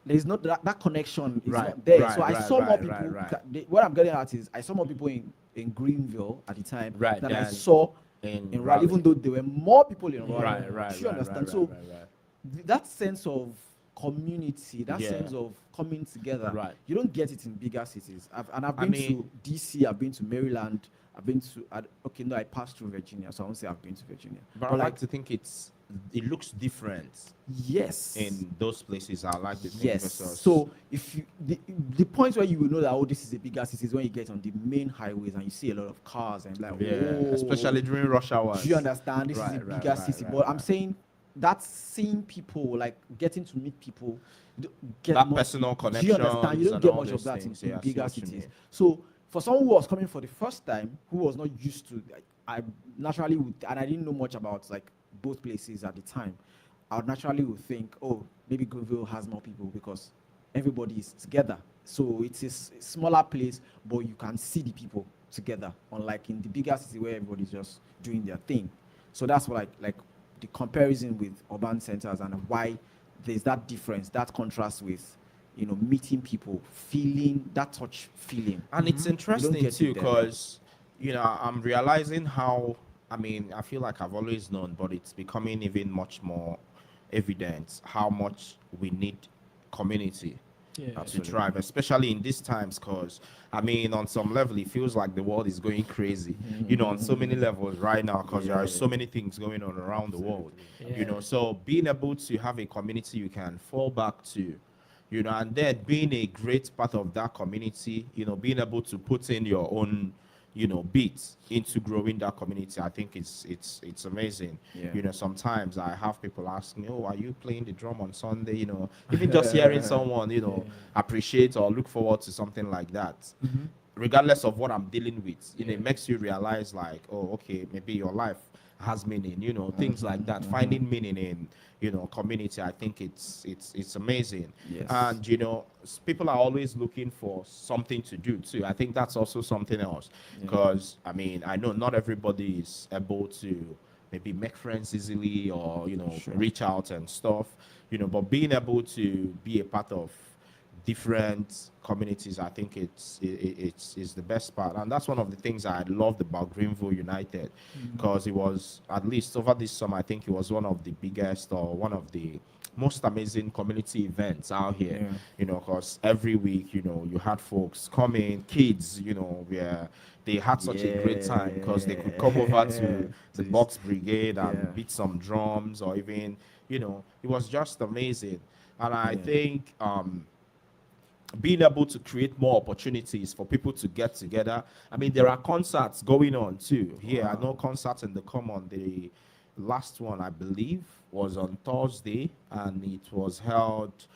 There's not that connection is not there. So I saw more people. What I'm getting at is I saw more people in Greenville at the time than I saw in Raleigh, even though there were more people in Raleigh. You understand? So that sense of community, that sense of coming together, you don't get it in bigger cities. I've been to DC, I've been to Maryland, I've been to I passed through Virginia, so I won't say I've been to Virginia. But I like to think it looks different. Yes. In those places, I like to think. Yes. So if you the point where you will know that this is a bigger city is when you get on the main highways and you see a lot of cars and especially during rush hours. Do you understand? This is a bigger city. But I'm saying that seeing people, like getting to meet people, get that personal connection. Do you understand? You don't get much of that in bigger cities. So for someone who was coming for the first time, who was not used to, I naturally would, and I didn't know much about like both places at the time, I would naturally would think, maybe Greenville has more people because everybody is together. So it's a smaller place, but you can see the people together, unlike in the bigger city where everybody's just doing their thing. So that's what like the comparison with urban centers and why there's that difference, that contrast with meeting people, feeling that touch feeling. And it's interesting too because I'm realizing how, I feel like I've always known, but it's becoming even much more evident how much we need community to thrive, especially in these times, because on some level it feels like the world is going crazy, on so many levels right now, because there are so many things going on around the world. So being able to have a community you can fall back to, and then being a great part of that community, being able to put in your own beats into growing that community, I think it's amazing. Sometimes I have people ask me, are you playing the drum on Sunday? Even just hearing someone appreciate or look forward to something like that, regardless of what I'm dealing with, it makes you realize like, maybe your life has meaning, things like that. Finding meaning in community, I think it's amazing. And people are always looking for something to do too. I think that's also something else, because I know not everybody is able to maybe make friends easily or reach out and stuff, but being able to be a part of different communities, I think it's the best part. And that's one of the things I loved about Greenville United, because it was, at least over this summer, I think it was one of the biggest or one of the most amazing community events out here, because every week, you had folks coming, kids, where they had such a great time because they could come over to the Box Brigade and beat some drums, or even, it was just amazing. And I think being able to create more opportunities for people to get together. There are concerts going on too. Here, I know concerts in the Common. The last one, I believe, was on Thursday, and it was held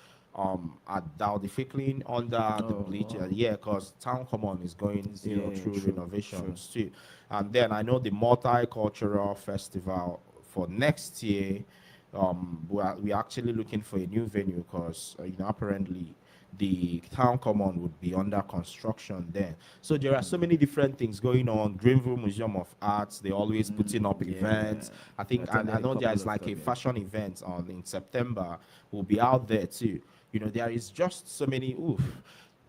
at Dowdy Ficklin under the bleacher. Because Town Common is going through renovations too. And then I know the Multicultural Festival for next year. We're actually looking for a new venue because apparently the Town Common would be under construction then. So there are so many different things going on. Greenville Museum of Arts, they're always putting up events. I think, and I know there's like a fashion event in September. We'll be out there too. There is just so many,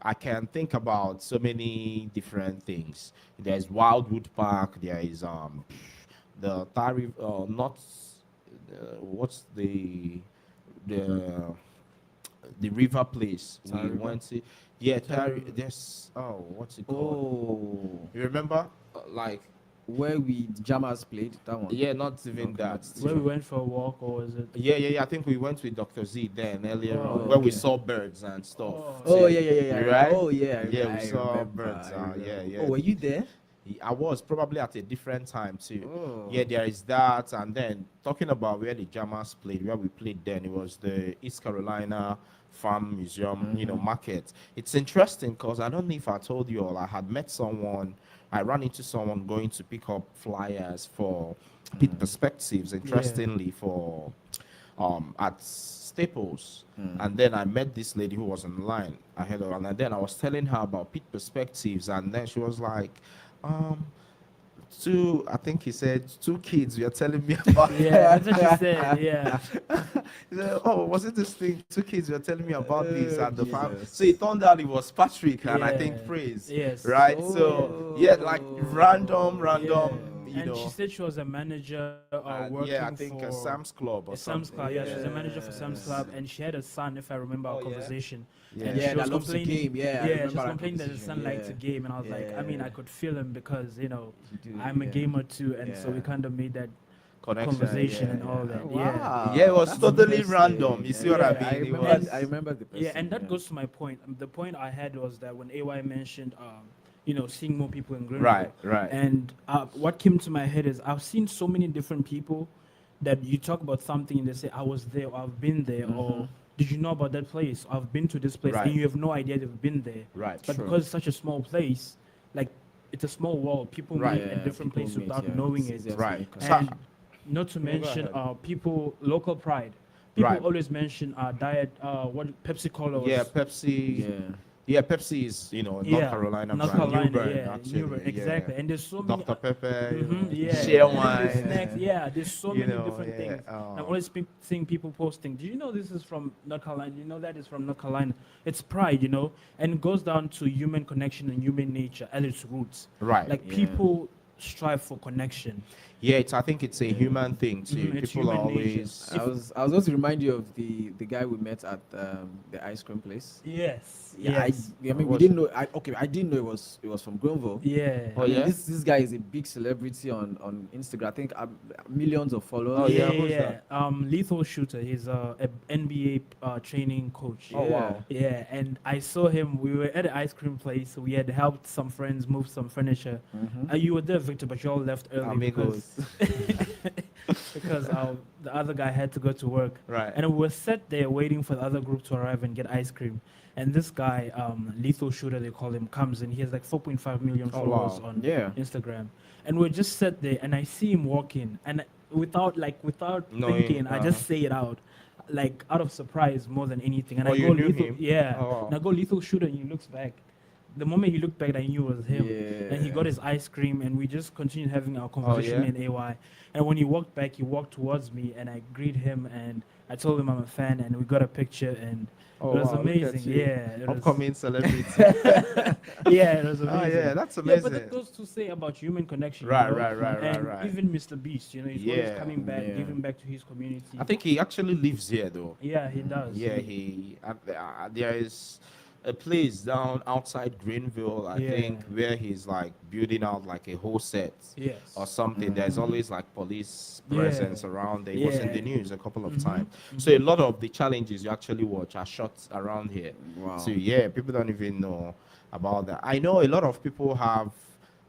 I can think about so many different things. There's Wildwood Park, there is the Tari, what's the river place we went to. There's what's it called? You remember like where we jammers played that one? Not even that. Where we went for a walk, or was it? I think we went with Dr. Z then earlier on, where we saw birds and stuff. Right? We saw birds. Were you there? I was probably at a different time too. There is that. And then talking about where the jammers played, where we played then, it was the East Carolina Farm Museum, market. It's interesting because I don't know if I told you all, I had met someone, I ran into someone going to pick up flyers for Pitt Perspectives, interestingly, for at Staples, and then I met this lady who was online ahead of, and then I was telling her about Pitt perspectives, and then she was like, two, I think he said 2 kids you're telling me about. Yeah, that's what she said. Yeah. He said, oh, was it this thing? 2 kids you're telling me about this and the family. Jesus. So it turned out it was Patrick and I think Yeah. Praise. Yes. Right? So yeah, like random, Yeah. you And know. she said she was a manager working yeah, I think for a Sam's Club or a Sam's something. Club. Yeah, she was a manager for Sam's Club, and she had a son, if I remember our Oh, yeah? conversation. Yeah. And Yeah, she that was loves to complaining. game. Yeah, I Yeah, she remember was that complaining that his son conversation. liked to game, and I was like, I mean, Yeah. I could feel him because do, I'm a yeah. gamer too, and so we Yeah. kind of made that Connection, conversation yeah, and all yeah. that. Wow. Yeah, it was That's totally interesting. random. You see what I Yeah, mean? It remember, was- I remember the person. Yeah, and that goes to my point. The point I had was that when AY mentioned, seeing more people in Greenville. Right. And what came to my head is I've seen so many different people that you talk about something and they say, I was there, or I've been there, or did you know about that place? I've been to this place, Right. and you have no idea they've been there. Right. But True. because it's such a small place, like it's a small world, people Right. meet in different people places meet, without yeah. knowing It's it. easier to Right. make So- And not to go mention ahead. people, local pride. People Right. always mention diet, what Pepsi Cola was. Yeah, Pepsi. Yeah. Yeah, Pepsi is, North Carolina North brand. Carolina, Newbern, yeah, actually, Newbern, yeah. exactly. And there's so many Dr. Pepper, yeah, share and then there's wine. snacks, yeah, there's so You many know, different yeah, things. I'm always seeing people posting. Do you know this is from North Carolina? Do you know that is from North Carolina? It's pride, and it goes down to human connection and human nature at its roots. Right. Like Yeah. people strive for connection. Yeah, I think it's a human thing too. It's People are human nature. always. I was going to remind you of the guy we met at the ice cream place. Yes. Yeah, yes. I mean, we Was didn't know. I didn't know it was from Greenville. Yeah. Oh, I mean, yeah? this guy is a big celebrity on Instagram. I think millions of followers. Oh, yeah, who's that? Lethal Shooter. He's a NBA training coach. Oh, wow. Yeah, and I saw him. We were at an ice cream place. We had helped some friends move some furniture. You were there, Victor, but you all left early Amigos. because the other guy had to go to work. Right. And we were sat there waiting for the other group to arrive and get ice cream. And this guy, Lethal Shooter, they call him, comes and he has like 4.5 million Oh, followers wow. on Yeah. Instagram. And we just sat there and I see him walking and without Knowing, thinking, I just say it out. Like out of surprise more than anything. And Oh, I you go knew Lethal, him? yeah. Oh, wow. And I go Lethal Shooter and he looks back. The moment he looked back, I knew it was him. And he Yeah. got his ice cream, and we just continued having our conversation yeah? in AY. And when he walked back, he walked towards me, and I greeted him, and I told him I'm a fan, and we got a picture, and Oh, it was wow, look at amazing. you. Yeah, it was, Upcoming celebrity. yeah, it was amazing. Oh, yeah, that's Yeah, amazing. but that goes to say about human connection. Right, you know? right, And even Mr. Beast, he's always Yeah, coming back, yeah. giving back to his community. I think he actually lives here, though. Yeah, he does. Yeah, there is a place down outside Greenville, I Yeah. think, where he's like building out like a whole set Yes. or something. There's always like police Yeah. presence around there. It was in Yeah. the news a couple of times. So a lot of the challenges you actually watch are shot around here. Wow. So yeah, people don't even know about that. I know a lot of people have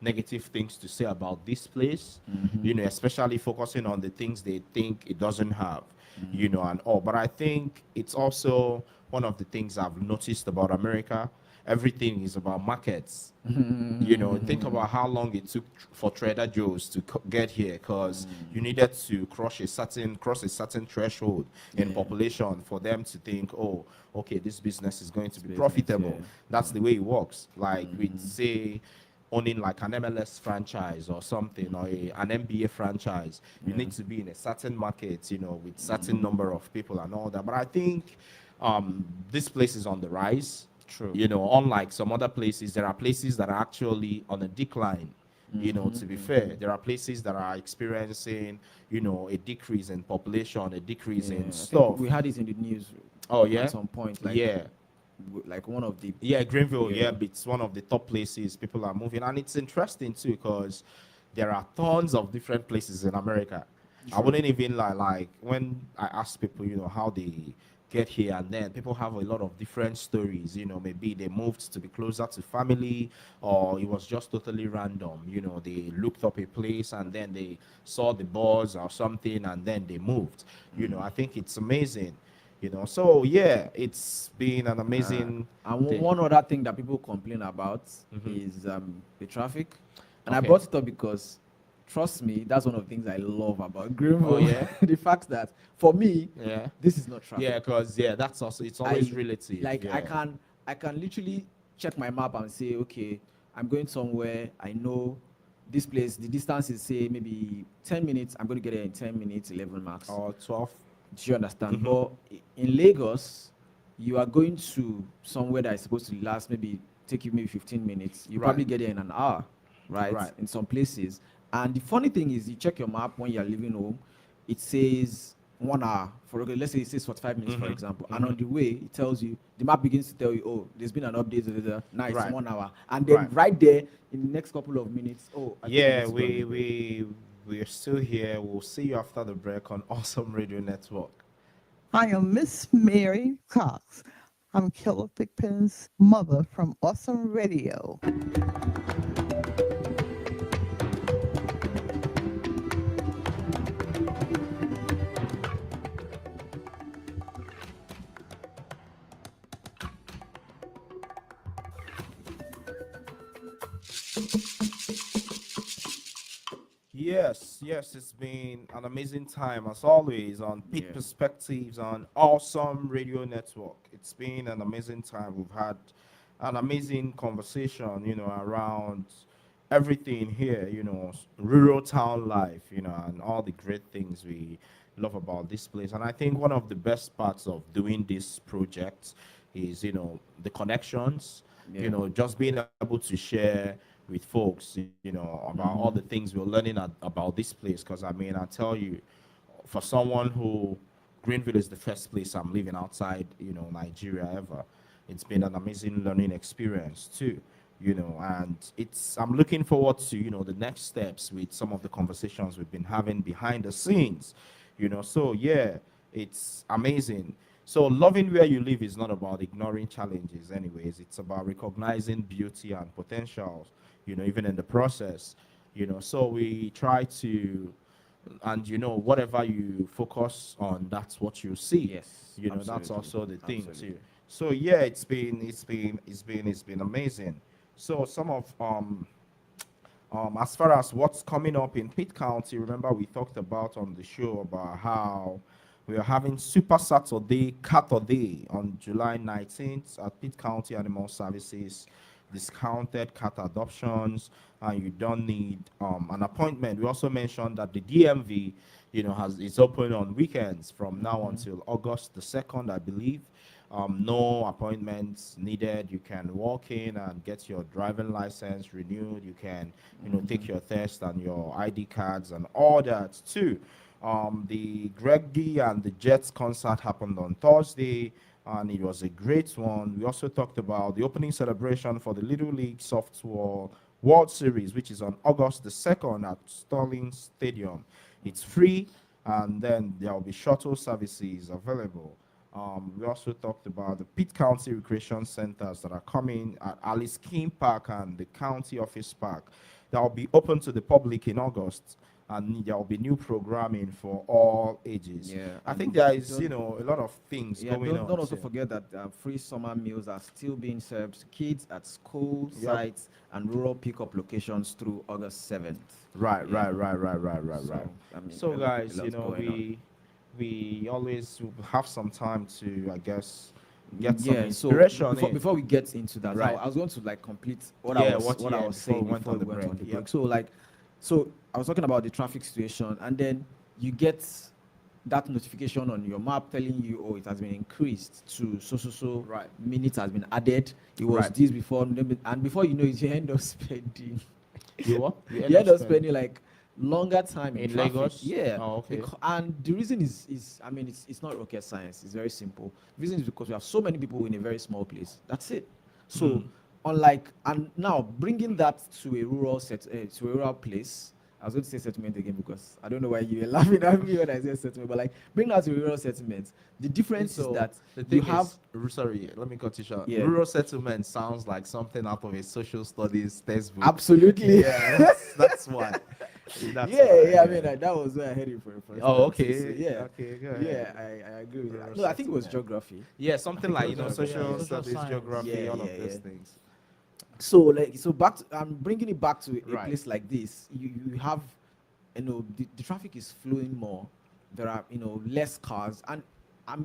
negative things to say about this place, especially focusing on the things they think it doesn't have, and all. But I think it's also one of the things I've noticed about America. Everything is about markets. Think about how long it took for Trader Joe's to get here, because you needed to cross a certain threshold in population for them to think, oh, okay, this business is going to be profitable. yeah. That's the way it works. Like we'd say, owning like an MLS franchise or something, or an NBA franchise, you need to be in a certain market, with certain number of people and all that. But I think this place is on the rise. True. Unlike some other places, there are places that are actually on a decline. To be fair, there are places that are experiencing, a decrease in population, a decrease I in think stuff. we had it in the news. Oh, yeah? At some point, like Yeah. like one of the Yeah, Greenville, Yeah. it's one of the top places people are moving. And it's interesting too, because there are tons of different places in America. I wouldn't even like when I ask people, how they get here, and then people have a lot of different stories. Maybe they moved to be closer to family, or it was just totally random. They looked up a place and then they saw the buzz or something, and then they moved. I think it's amazing. So yeah, it's been an amazing And thing. one other thing that people complain about is the traffic. And I Okay. brought it up because trust me, that's one of the things I love about Greenville. Oh, yeah? The fact that for me, Yeah. this is not traffic. Yeah, because that's also it's always I- relative. Like yeah. I can literally check my map and say, okay, I'm going somewhere. I know this place. The distance is say maybe 10 minutes. I'm going to get there in 10 minutes, 11 max. or 12. Do you understand? Mhm. But in Lagos, you are going to somewhere that is supposed to last maybe take you maybe 15 minutes. You Right. probably get there in an hour, right? Right. In some places. And the funny thing is, you check your map when you're leaving home, it says 1 hour. For let's say it says 45 minutes, for Mhm. example. And on the way, it tells you, the map begins to tell you, oh, there's been an update. Now it's Right. 1 hour. And then right there, in the next couple of minutes, oh, I think Yeah, it's gonna be we're still here. We'll see you after the break on Awesome Radio Network. I am Miss Mary Cox. I'm Killer Thigpen's mother from Awesome Radio. Yes, it's been an amazing time as always on Pitt Yeah. Perspectives on Awesome Radio Network. It's been an amazing time. We've had an amazing conversation, around everything here, rural town life, and all the great things we love about this place. And I think one of the best parts of doing this project is, the connections, Yeah. just being able to share with folks, about all the things we're learning about this place. Because I mean, I tell you, for someone who Greenville is the first place I'm living outside, Nigeria ever, it's been an amazing learning experience too, and I'm looking forward to, the next steps with some of the conversations we've been having behind the scenes, so yeah, it's amazing. So loving where you live is not about ignoring challenges anyways. It's about recognizing beauty and potentials, even in the process, so we try to, and whatever you focus on, that's what you see. Yes, That's absolutely. also the thing Absolutely. too. So yeah, it's been amazing. So some of as far as what's coming up in Pitt County, remember we talked about on the show about how we are having Super Saturday Catterday on July 19th at Pitt County Animal Services. Discounted cat adoptions, and you don't need an appointment. We also mentioned that the DMV, is open on weekends from now until August the 2nd, I believe. No appointments needed. You can walk in and get your driving license renewed. You can, take your test and your ID cards and all that too. The Greggy and the Jets concert happened on Thursday, and it was a great one. We also talked about the opening celebration for the Little League Softball World Series, which is on August the 2nd at Sterling Stadium. It's free, and then there will be shuttle services available. We also talked about the Pitt County Recreation Centers that are coming at Alice King Park and the County Office Park. That will be open to the public in August, and there will be new programming for all ages. Yeah, I and think there is, don't- a lot of things Yeah, going on. don't also too. forget that free summer meals are still being served to kids at school Yep. sites and rural pickup locations through August 7th. Right. Yeah. So, I mean, so a lot guys, going on. we always have some time to, I guess, get some So inspiration. before we get into that, Right. I was going to complete what Yeah, I was before saying we went before on we the went on break. the Yep. break. So I was talking about the traffic situation, and then you get that notification on your map telling you, oh, it has been increased to so Right. minutes has been added. It was Right. this before, and before you know it, you end up spending. You what? You end up spending longer time in In traffic. Lagos? Yeah. Oh, okay. And the reason is I mean, it's not rocket science. It's very simple. The reason is because we have so many people in a very small place. That's it. So, and now bringing that to a rural place. I was going to say settlement again because I don't know why you were laughing at me when I said settlement, but bring that to a rural settlement. The difference is that the you thing have sorry, let me cut you short. Yeah. Rural settlement sounds like something out of a social studies textbook. absolutely. Yeah, that's why. That's Yeah, why, yeah. I mean, that was where I heard it for the first Oh, time. okay. So, yeah, Okay, go ahead. yeah. I agree with that. Rural No, I think it was settlement. geography. Yeah, something like social social studies, science. geography, Yeah, all of yeah, those yeah. things. So back to, I'm bringing it back to a Right. place like this. You have the traffic is flowing more. There are less cars, and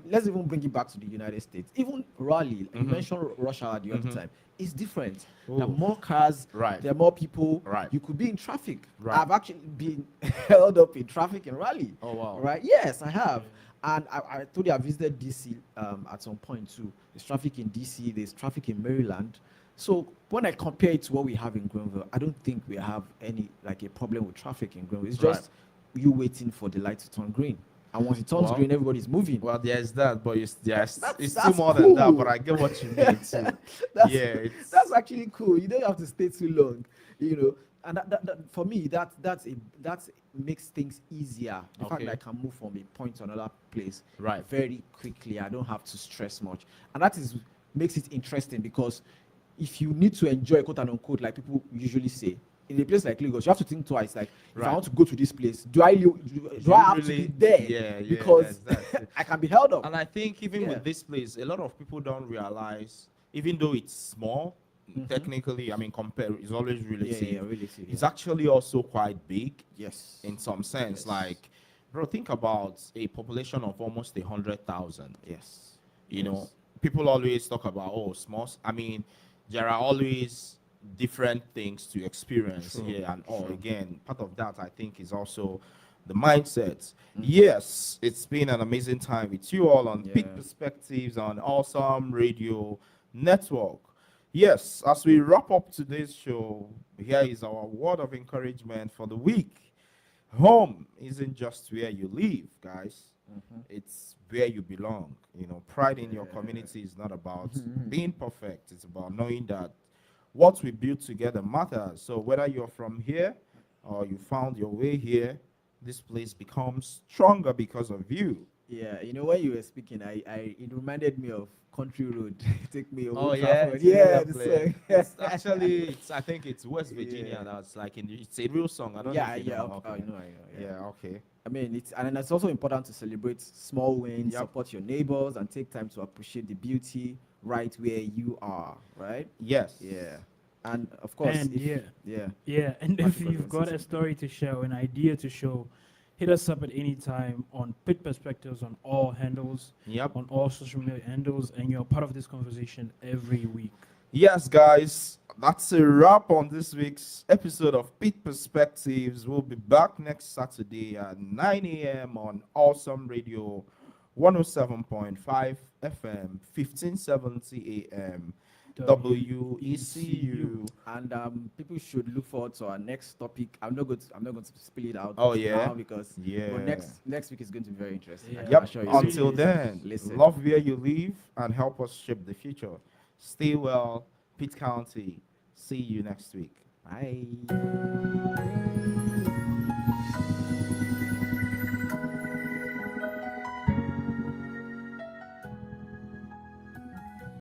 let's even bring it back to the United States. Even Raleigh, you mentioned rush hour the other time. It's different. There are more cars. Right. There are more people. Right. You could be in traffic. Right. I've actually been held up in traffic in Raleigh. Oh, wow. Right. Yes, I have. And I told you I visited DC at some point too. There's traffic in DC. There's traffic in Maryland. So when I compare it to what we have in Greenville, I don't think we have a problem with traffic in Greenville. It's just you waiting for the light to turn green. And once it turns green, everybody's moving. Well, there's that, but it's That's still more than that. But I get what you mean too. That's actually cool. You don't have to stay too long, And that for me, that makes things easier. The fact that I can move from a point to another place very quickly. I don't have to stress much, and that makes it interesting because if you need to enjoy, quote and unquote, like people usually say, in a place like Lagos, you have to think twice. Like, if I want to go to this place, do I have to be there? Yeah, because I can be held up. And I think even with this place, a lot of people don't realize, even though it's small, technically, I mean, it's always relative. It's actually also quite big. Yes. In some sense, like, bro, think about a population of almost 100,000. Yes. People always talk about small. I mean, there are always different things to experience here and all. Again, part of that I think is also the mindset. Yes, it's been an amazing time with you all on Pitt Perspectives on Awesome Radio Network. Yes, as we wrap up today's show, here is our word of encouragement for the week. Home isn't just where you live, guys. It's where you belong. Pride in your community is not about being perfect. It's about knowing that what we build together matters. So whether you're from here or you found your way here, this place becomes stronger because of you. Yeah, when you were speaking, it reminded me of Country Road. Take me over. Oh yeah, I think it's West Virginia. That's like it's a real song. I don't know. If you know. I know. Yeah, okay. I mean, it's also important to celebrate small wins, support your neighbors, and take time to appreciate the beauty right where you are. Right? Yes. Yeah. And of course, And and if you've got a story to show, an idea to show, hit us up at any time on Pitt Perspectives on all handles, on all social media handles, and you're part of this conversation every week. Yes, guys, that's a wrap on this week's episode of Pitt Perspectives. We'll be back next Saturday at 9 a.m. on Awesome Radio 107.5 FM, 1570 a.m. WECU. And people should look forward to our next topic. I'm not going to spill it out now because next week is going to be very interesting. Until then, love where you live and help us shape the future. Stay well, Pitt County. See you next week. Bye.